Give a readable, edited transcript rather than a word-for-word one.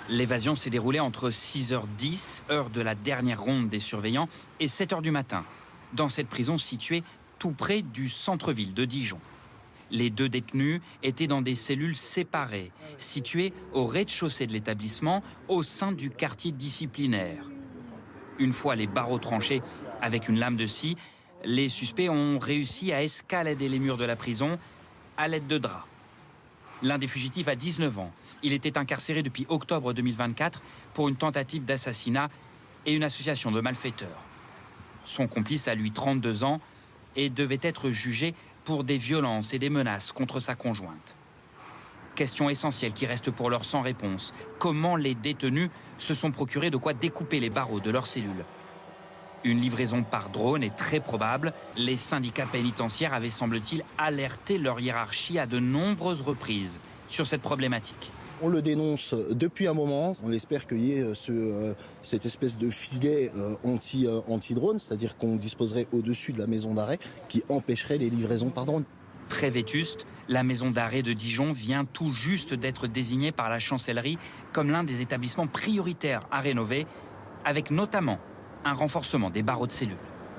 L'évasion s'est déroulée entre 6h10, heure de la dernière ronde des surveillants, et 7h du matin, dans cette prison située tout près du centre-ville de Dijon. Les deux détenus étaient dans des cellules séparées, situées au rez-de-chaussée de l'établissement, au sein du quartier disciplinaire. Une fois les barreaux tranchés avec une lame de scie, les suspects ont réussi à escalader les murs de la prison à l'aide de draps. L'un des fugitifs a 19 ans. Il était incarcéré depuis octobre 2024 pour une tentative d'assassinat et une association de malfaiteurs. Son complice a lui 32 ans et devait être jugé pour des violences et des menaces contre sa conjointe. Question essentielle qui reste pour l'heure sans réponse. Comment les détenus se sont procurés de quoi découper les barreaux de leurs cellules? Une livraison par drone est très probable. Les syndicats pénitentiaires avaient, semble-t-il, alerté leur hiérarchie à de nombreuses reprises sur cette problématique. On le dénonce depuis un moment. On espère qu'il y ait cette espèce de filet anti-drone, c'est-à-dire qu'on disposerait au-dessus de la maison d'arrêt qui empêcherait les livraisons par drone. Très vétuste, la maison d'arrêt de Dijon vient tout juste d'être désignée par la chancellerie comme l'un des établissements prioritaires à rénover, avec notamment un renforcement des barreaux de cellules.